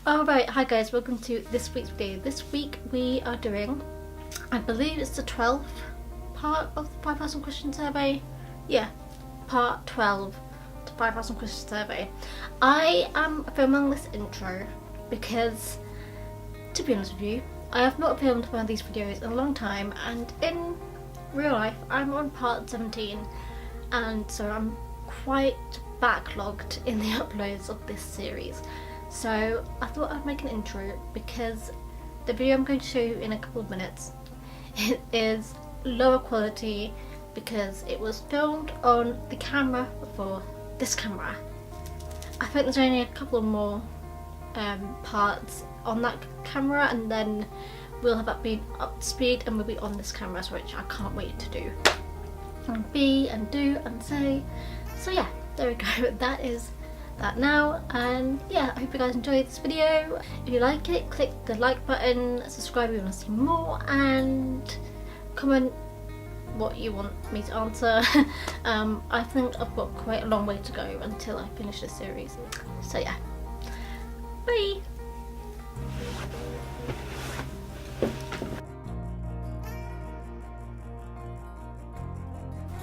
Alright, hi guys, welcome to this week's video. This week we are doing, I believe it's the 12th part of the 5,000 question survey. Yeah, part 12 to 5,000 question survey. I am filming this intro because, to be honest with you, I have not filmed one of these videos in a long time, and in real life I'm on part 17, and so I'm quite backlogged in the uploads of this series. So I thought I'd make an intro because the video I'm going to show you in a couple of minutes, it is lower quality because it was filmed on the camera before this camera. I think there's only a couple more parts on that camera, and then we'll have that been up to speed and we'll be on this camera, which I can't wait to do and be and do and say. So yeah, there we go. That is that now, and yeah, I hope you guys enjoyed this video. If you like it, click the like button, subscribe if you want to see more, and comment what you want me to answer. I think I've got quite a long way to go until I finish this series, so yeah, bye.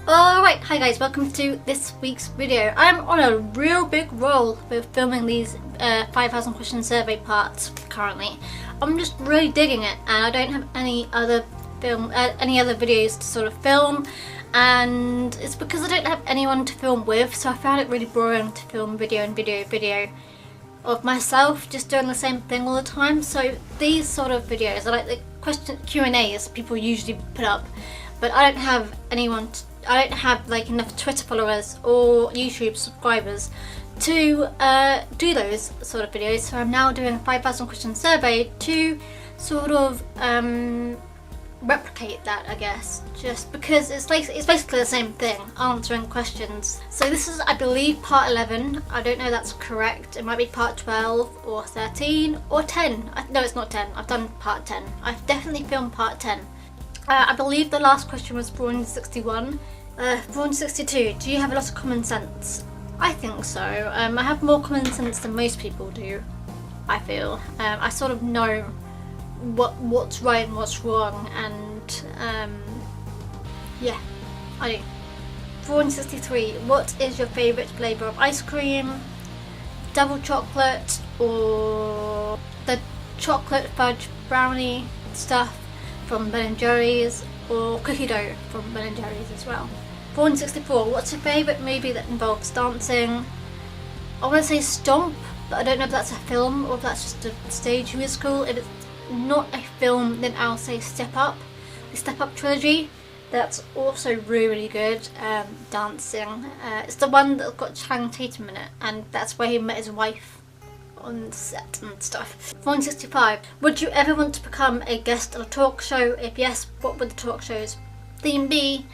Alright, hi guys, welcome to this week's video. I'm on a real big roll with filming these 5,000 question survey parts currently. I'm just really digging it, and I don't have any other videos to sort of film, and it's because I don't have anyone to film with, so I found it really boring to film video of myself just doing the same thing all the time. So these sort of videos are like the question Q&As people usually put up, but I don't have I don't have like enough Twitter followers or YouTube subscribers to do those sort of videos, so I'm now doing a 5,000 question survey to sort of replicate that, I guess, just because it's basically the same thing, answering questions. So this is, I believe, part 11. I don't know if that's correct. It might be part 12 or 13 or 10. No, it's not 10. I've done part 10. I've definitely filmed part 10. I believe the last question was 461. 462, do you have a lot of common sense? I think so. I have more common sense than most people do, I feel. I sort of know what's right and what's wrong, and yeah, I do. 463, what is your favourite flavour of ice cream? Double chocolate or the chocolate fudge brownie stuff from Ben & Jerry's, or cookie dough from Ben & Jerry's as well. 464, what's your favourite movie that involves dancing? I want to say Stomp, but I don't know if that's a film or if that's just a stage musical. If it's not a film, then I'll say Step Up, the Step Up trilogy. That's also really good, dancing. It's the one that's got Channing Tatum in it, and that's where he met his wife on set and stuff. 465, would you ever want to become a guest on a talk show? If yes, what would the talk show's theme be?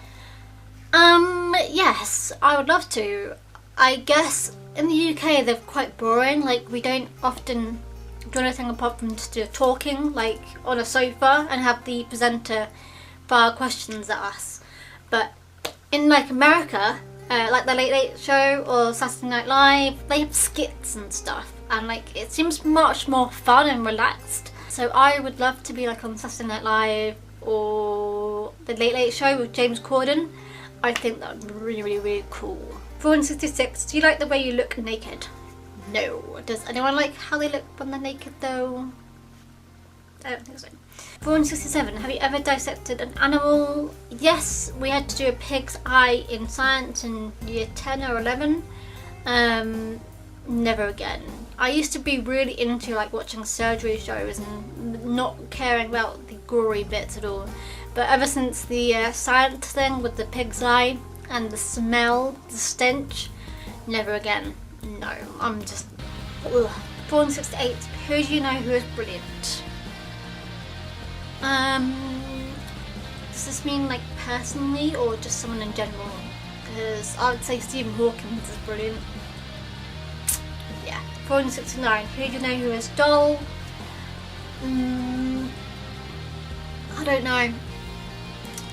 Yes, I would love to. I guess in the UK they're quite boring, like we don't often do anything apart from just do talking, like on a sofa, and have the presenter fire questions at us. But in like America, like the Late Late Show or Saturday Night Live, they have skits and stuff, and like it seems much more fun and relaxed. So I would love to be like on Saturday Night Live or the Late Late Show with James Corden. I think that would be really cool. 466, do you like the way you look naked? No. Does anyone like how they look when they're naked though? I don't think so. 467, have you ever dissected an animal? Yes, we had to do a pig's eye in science in year 10 or 11. Never again. I used to be really into like watching surgery shows and not caring about the gory bits at all. But ever since the science thing with the pig's eye and the smell, the stench, never again. No, I'm just... Ugh. 468, who do you know who is brilliant? Does this mean like personally or just someone in general? Because I would say Stephen Hawking is brilliant. Yeah. 469, who do you know who is dull? I don't know.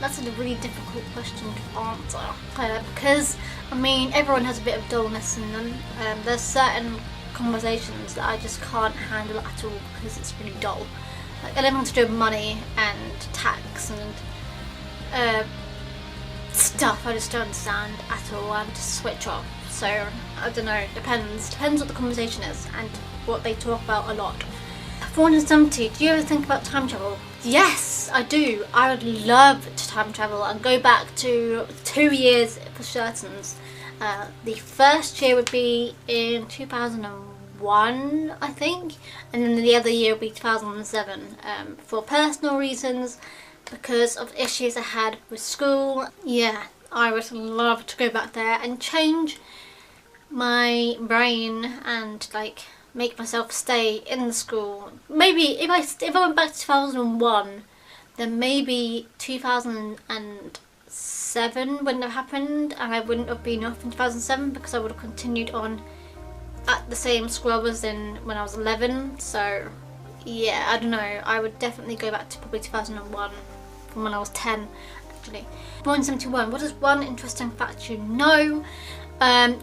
That's a really difficult question to answer because I mean everyone has a bit of dullness in them. There's certain conversations that I just can't handle at all because it's really dull. Like anything to do with money and tax and stuff I just don't understand at all. I just switch off. So I don't know, depends what the conversation is and what they talk about a lot. 470, do you ever think about time travel? Yes, I do. I would love to time travel and go back to 2 years for certain. The first year would be in 2001, I think, and then the other year would be 2007, for personal reasons, because of issues I had with school. Yeah, I would love to go back there and change my brain and like make myself stay in the school. Maybe if I went back to 2001, then maybe 2007 wouldn't have happened, and I wouldn't have been off in 2007 because I would have continued on at the same school I was in when I was 11. So yeah, I don't know, I would definitely go back to probably 2001 from when I was 10 actually. 171, what is one interesting fact you know?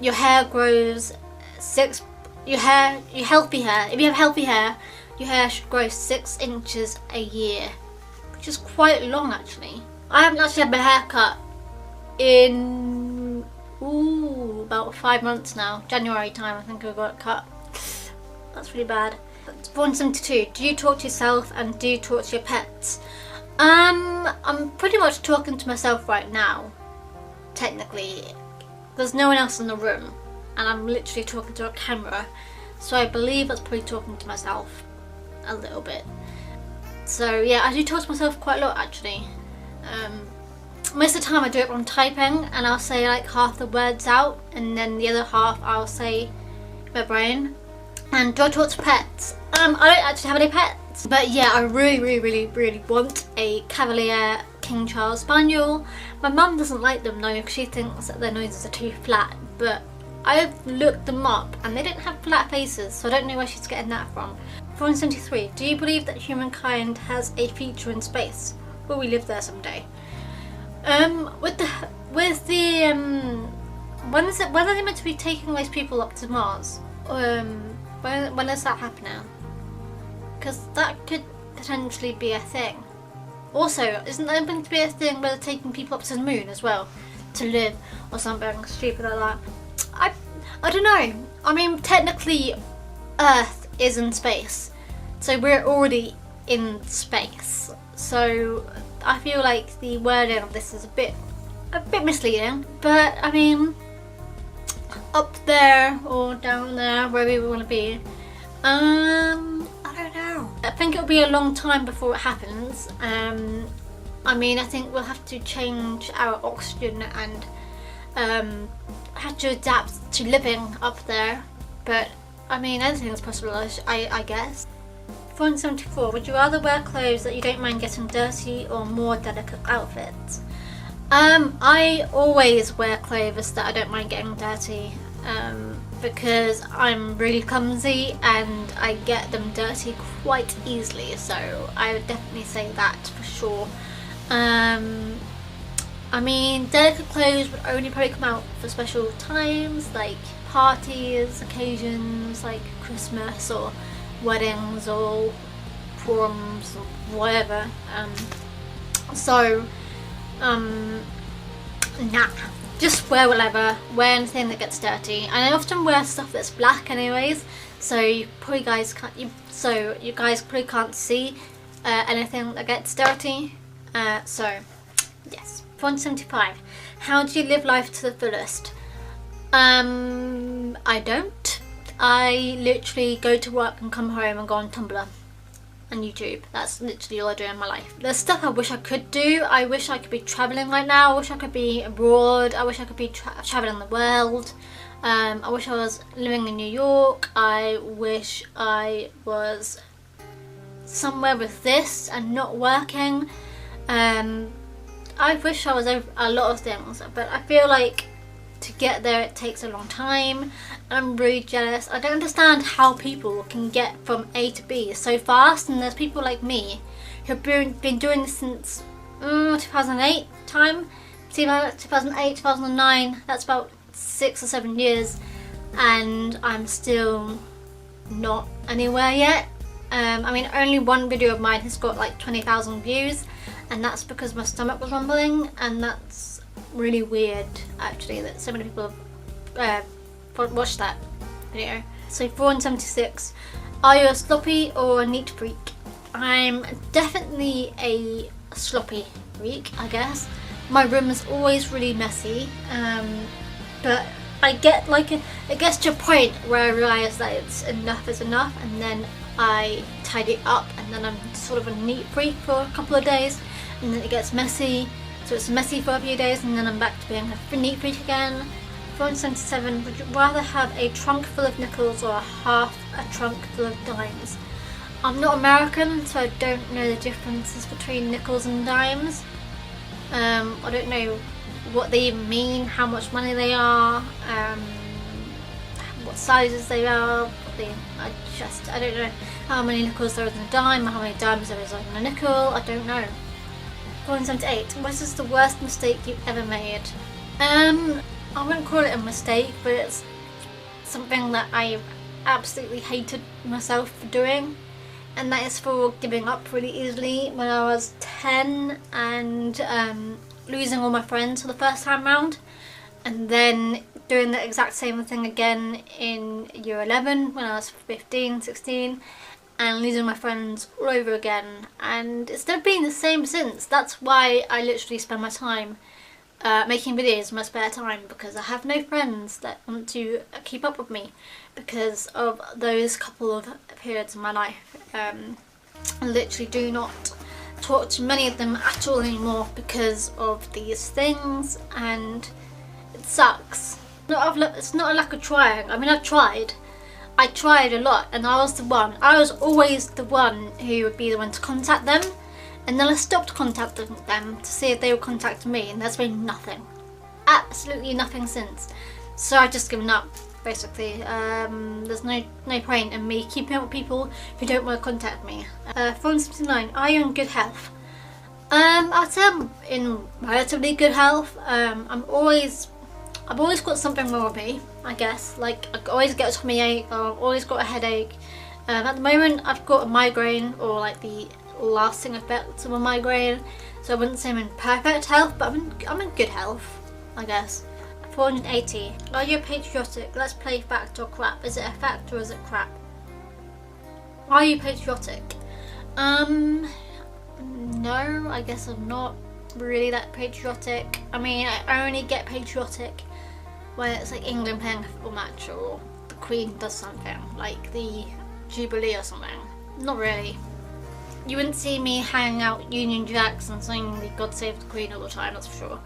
Your hair grows your healthy hair, if you have healthy hair, your hair should grow 6 inches a year, which is quite long actually. I haven't actually had my hair cut in about 5 months now. January time I think I got it cut. That's really bad. 172, do you talk to yourself and do you talk to your pets? I'm pretty much talking to myself right now, technically. There's no one else in the room and I'm literally talking to a camera, so I believe that's probably talking to myself a little bit. So yeah, I do talk to myself quite a lot actually. Most of the time I do it when I'm typing and I'll say like half the words out and then the other half I'll say in my brain. And do I talk to pets? I don't actually have any pets, but yeah, I really want a Cavalier King Charles Spaniel. My mum doesn't like them though because she thinks that their noses are too flat, but I've looked them up and they don't have flat faces, so I don't know where she's getting that from. 473, do you believe that humankind has a future in space? Will we live there someday? When are they meant to be taking those people up to Mars? When does that happen now? Because that could potentially be a thing. Also, isn't there going to be a thing where they're taking people up to the moon as well to live or something stupid like that? I don't know. I mean, technically, Earth is in space, so we're already in space. So I feel like the wording of this is a bit misleading. But I mean, up there or down there, wherever we want to be. I don't know. I think it'll be a long time before it happens. I mean, I think we'll have to change our oxygen and have to adapt to living up there. But I mean, anything is possible, I guess. 474. Would you rather wear clothes that you don't mind getting dirty or more delicate outfits? I always wear clothes that I don't mind getting dirty. Because I'm really clumsy and I get them dirty quite easily, so I would definitely say that for sure. I mean, delicate clothes would only probably come out for special times like parties, occasions like Christmas or weddings or proms or whatever. Nah. Just wear whatever, wear anything that gets dirty. And I often wear stuff that's black anyways, so you guys probably can't see anything that gets dirty. So yes. 475. How do you live life to the fullest? I don't. I literally go to work and come home and go on Tumblr and YouTube. That's literally all I do in my life. There's stuff I wish I could do. I wish I could be travelling right now. I wish I could be abroad. I wish I could be travelling the world. I wish I was living in New York. I wish I was somewhere with this and not working. I wish I was over a lot of things, but I feel like to get there it takes a long time. I'm really jealous. I don't understand how people can get from A to B so fast, and there's people like me who've been doing this since 2008 time. 2008, 2009, that's about 6 or 7 years, and I'm still not anywhere yet. I mean, only one video of mine has got like 20,000 views, and that's because my stomach was rumbling, and that's really weird actually that so many people have watched that video. So 476, are you a sloppy or a neat freak? I'm definitely a sloppy freak, I guess. My room is always really messy, but I get like it gets to a point where I realise that it's enough is enough, and then I tidy it up, and then I'm sort of a neat freak for a couple of days, and then it gets messy, so it's messy for a few days, and then I'm back to being a neat freak again. 477, would you rather have a trunk full of nickels or half a trunk full of dimes? I'm not American, so I don't know the differences between nickels and dimes. I don't know what they even mean, how much money they are, what sizes they are. I don't know how many nickels there is in a dime, or how many dimes there is in a nickel. I don't know. 478, what is the worst mistake you've ever made? I wouldn't call it a mistake, but it's something that I absolutely hated myself for doing, and that is for giving up really easily when I was 10 and losing all my friends for the first time round, and then doing the exact same thing again in year 11 when I was 15, 16, and losing my friends all over again, and it's never been the same since. That's why I literally spend my time making videos in my spare time, because I have no friends that want to keep up with me because of those couple of periods in my life. I literally do not talk to many of them at all anymore because of these things, and it sucks. It's not a lack of trying. I mean, I tried a lot, and I was always the one who would be the one to contact them. And then I stopped contacting them to see if they would contact me, and there's been nothing. Absolutely nothing since. So I've just given up, basically. There's no point in me keeping up with people who don't want to contact me. 479, are you in good health? I'd say I'm in relatively good health. I've always got something wrong with me, I guess. Like, I always get a tummy ache, or I've always got a headache. At the moment, I've got a migraine, or like the lasting effects of a migraine, so I wouldn't say I'm in perfect health, but I'm in good health, I guess. 480, are you patriotic? Let's play fact or crap. Is it a fact or is it crap? Are you patriotic? No, I guess I'm not really that patriotic. I mean, I only get patriotic when it's like England playing a football match, or the Queen does something, like the Jubilee or something. Not really. You wouldn't see me hanging out Union Jacks and singing the God Save the Queen all the time, that's for sure.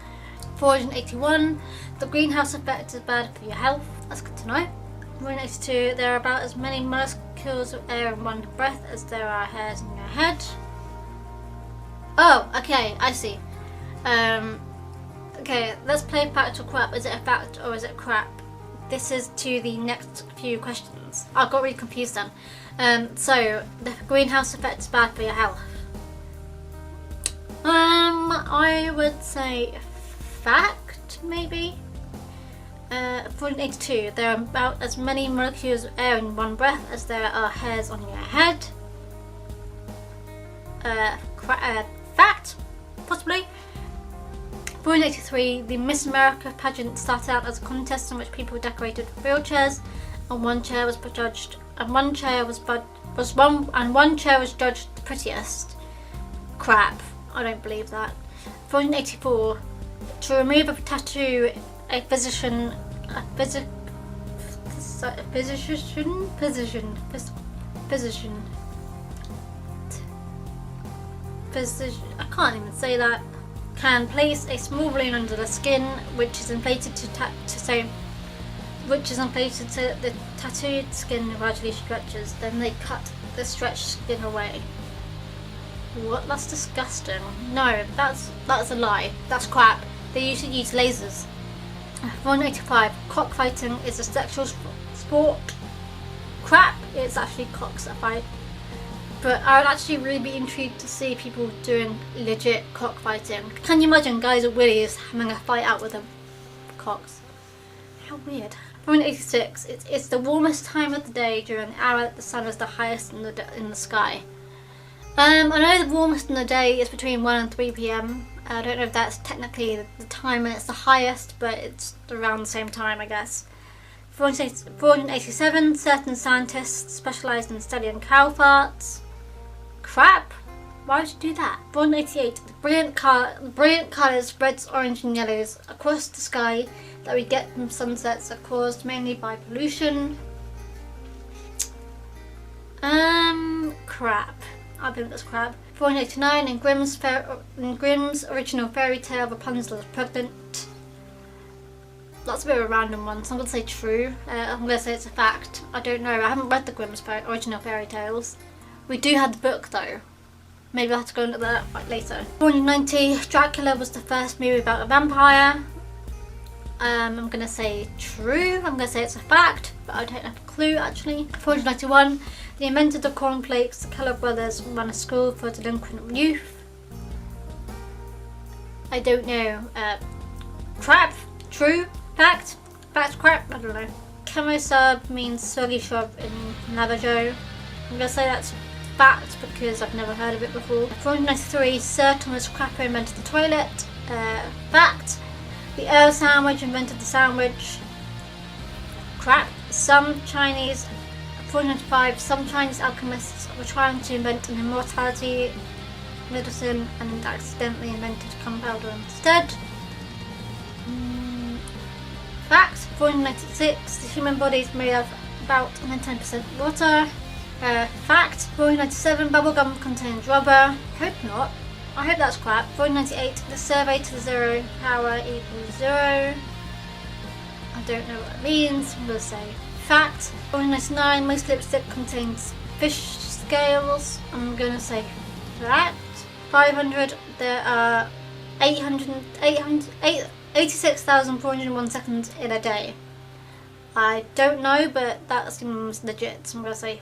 481, the greenhouse effect is bad for your health. That's good to know. 482, there are about as many molecules of air in one breath as there are hairs in your head. Oh, okay, I see. Okay, let's play fact or crap. Is it a fact or is it crap? This is to the next few questions. I got really confused then. So, the greenhouse effect is bad for your health. I would say fact, maybe. 482, there are about as many molecules of air in one breath as there are hairs on your head. Fact, possibly. 483, the Miss America pageant started out as a contest in which people decorated wheelchairs, and one chair was judged the prettiest. Crap, I don't believe that. 484, to remove a tattoo, a physician, I can't even say that, can place a small balloon under the skin, which is inflated to the tattooed skin gradually stretches. Then they cut the stretched skin away. What? That's disgusting. No, that's a lie. That's crap. They usually use lasers. 485. Cockfighting is a sexual sport. Crap. It's actually cocks that fight. But I would actually really be intrigued to see people doing legit cockfighting. Can you imagine guys with willies having a fight out with them cocks? How weird. 486. It's the warmest time of the day during the hour that the sun is the highest in the sky. I know the warmest in the day is between 1 and 3 p.m. I don't know if that's technically the time when it's the highest, but it's around the same time, I guess. 487. Certain scientists specialised in studying cow farts. Crap! Why would you do that? 488. The brilliant colours, reds, orange and yellows across the sky that we get from sunsets are caused mainly by pollution. Crap. I think that's crap. 489. In Grimm's original fairy tale, Rapunzel is pregnant. That's a bit of a random one, so I'm going to say true. I'm going to say it's a fact. I don't know. I haven't read the Grimm's original fairy tales. We do have the book though. Maybe I'll have to go into that later. 490. Dracula was the first movie about a vampire. I'm going to say true. I'm going to say it's a fact, but I don't have a clue actually. 491. The inventor of cornflakes, the Keller brothers, run a school for delinquent youth. I don't know. Crap. True. Fact. Fact. Crap. I don't know. Chemosub means soggy shrub in Navajo. I'm going to say that's fact because I've never heard of it before. 493. Sir Thomas Crapper invented the toilet. Fact. The Earl sandwich invented the sandwich. Crap. 495. Some Chinese alchemists were trying to invent an immortality medicine and accidentally invented gunpowder instead. Fact. 496. The human body is made of about 10% water. Fact. 497. Bubblegum contains rubber. Hope not. I hope that's crap. 498. The survey to the zero power equals 0. I don't know what it means. I'm going to say fact. 499. Most lipstick contains fish scales. I'm going to say fact. 500. There are 86,401 seconds in a day. I don't know, but that seems legit, so I'm going to say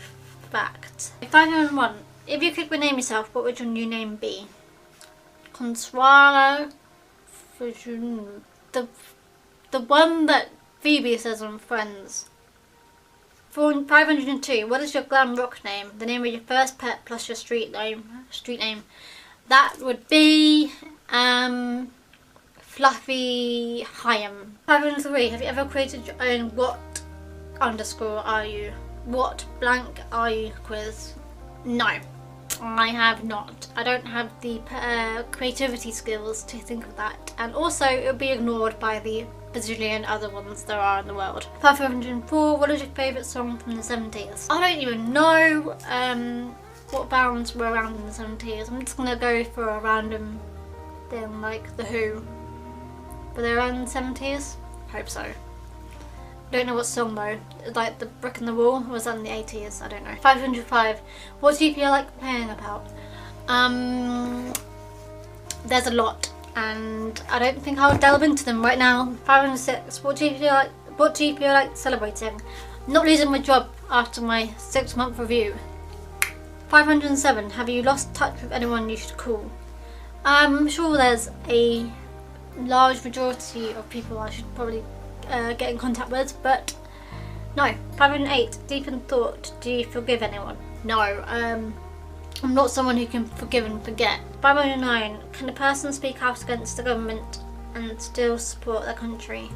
fact. 501. If you could rename yourself, what would your new name be? Consuelo. The one that Phoebe says on Friends. 502. What is your glam rock name? The name of your first pet plus your street name. That would be Fluffy Hyam. 503. Have you ever created your own what underscore are you? What blank are you quiz? No, I have not. I don't have the creativity skills to think of that, and also it would be ignored by the bazillion other ones there are in the world. 504. What is your favourite song from the 70s? I don't even know what bands were around in the 70s. I'm just gonna go for a random thing like The Who. Were they around in the 70s? Hope so. Don't know what song though. Like The Brick in the Wall, was that in the 80s? I don't know. 505. What do you feel like playing about? There's a lot, and I don't think I'll delve into them right now. 506. What do you feel like celebrating? Not losing my job after my 6-month review. 507. Have you lost touch with anyone you should call? I'm sure there's a large majority of people I should probably get in contact with, but no. 508. Deep in thought, do you forgive anyone? No, I'm not someone who can forgive and forget. 509. Can a person speak out against the government and still support their country?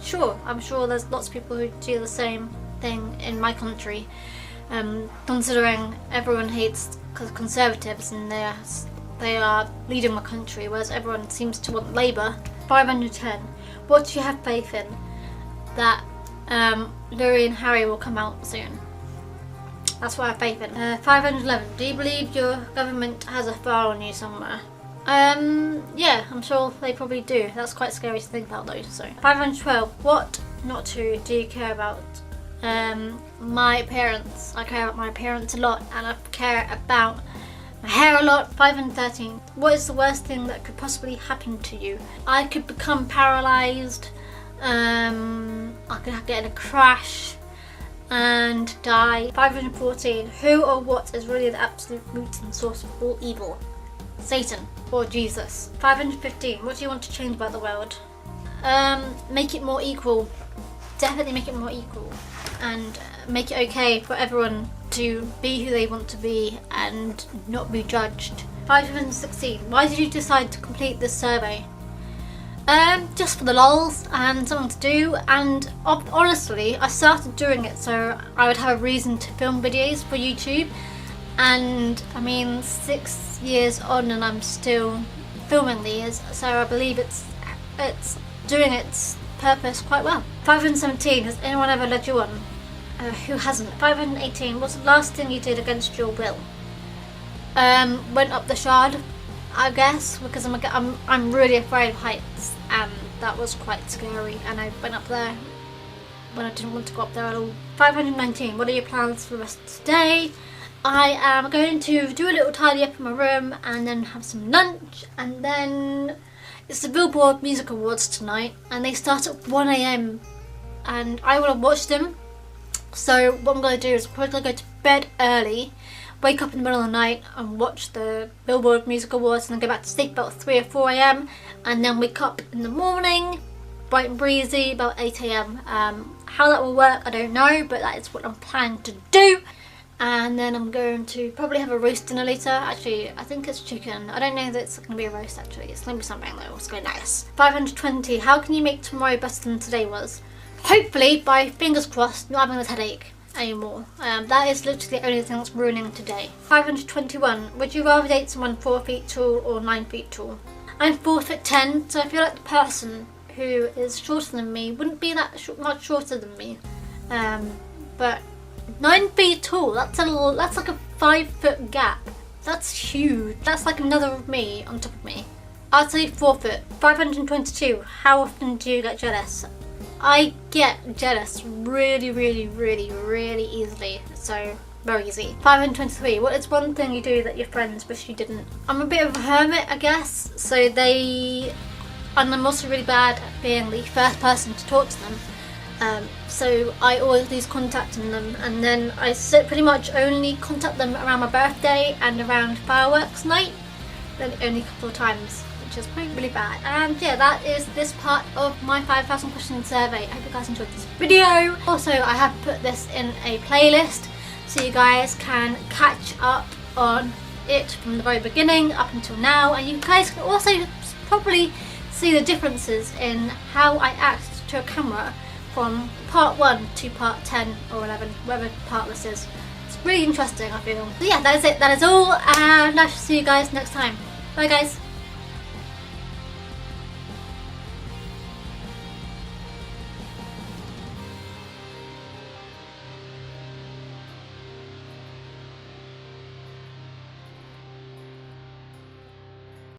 Sure, I'm sure there's lots of people who do the same thing in my country, considering everyone hates Conservatives and they are leading my country, whereas everyone seems to want Labour. 510. What do you have faith in? That Louis and Harry will come out soon. That's what I have faith in. 511. Do you believe your government has a file on you somewhere? Yeah, I'm sure they probably do. That's quite scary to think about though. So 512. What not to do you care about? My appearance. I care about my appearance a lot, and I care about my hair a lot. 513. What is the worst thing that could possibly happen to you? I could become paralysed. I could get in a crash and die. 514. Who or what is really the absolute root and source of all evil? Satan or Jesus. 515. What do you want to change about the world? Make it more equal. definitely make it more equal and make it okay for everyone to be who they want to be and not be judged. 516. Why did you decide to complete this survey? Just for the lols and something to do, and honestly I started doing it so I would have a reason to film videos for YouTube, and I mean 6 years on and I'm still filming these, so I believe it's doing its purpose quite well. 517. Has anyone ever led you on? Who hasn't? 518. What's the last thing you did against your will? Went up the shard, I guess, because I'm really afraid of heights, and that was quite scary, and I went up there when I didn't want to go up there at all. 519. What are your plans for the rest of today? I am going to do a little tidy up in my room and then have some lunch, and then it's the Billboard Music Awards tonight and they start at 1 AM and I want to watch them. So what I'm going to do is probably go to bed early, wake up in the middle of the night and watch the Billboard Music Awards, and then go back to sleep about 3 or 4 AM and then wake up in the morning bright and breezy about 8 AM. How that will work I don't know, but that is what I'm planning to do. And then I'm going to probably have a roast dinner later. Actually, I think it's chicken. I don't know that it's going to be a roast actually. It's going to be something though. It's going to be nice. 520. How can you make tomorrow better than today was? Hopefully by, fingers crossed, not having this headache anymore. That is literally the only thing that's ruining today. 521. Would you rather date someone 4 feet tall or 9 feet tall? I'm 4'10", so I feel like the person who is shorter than me wouldn't be that much shorter than me. But 9 feet tall, that's like a 5 foot gap. That's huge. That's like another of me on top of me. I'd say 4 foot. 522. How often do you get jealous? I get jealous really easily. So very easy. 523. What is one thing you do that your friends wish you didn't? I'm a bit of a hermit, I guess. And I'm also really bad at being the first person to talk to them. So I always lose contact in them, and then I pretty much only contact them around my birthday and around fireworks night. Then only a couple of times, which is really bad. And yeah, that is this part of my 5,000 question survey. I hope you guys enjoyed this video. Also, I have put this in a playlist so you guys can catch up on it from the very beginning up until now, and you guys can also probably see the differences in how I act to a camera from part 1 to part 10 or 11, whatever part this is. It's really interesting, I feel. So yeah, that is it. That is all, and I shall see you guys next time. Bye guys.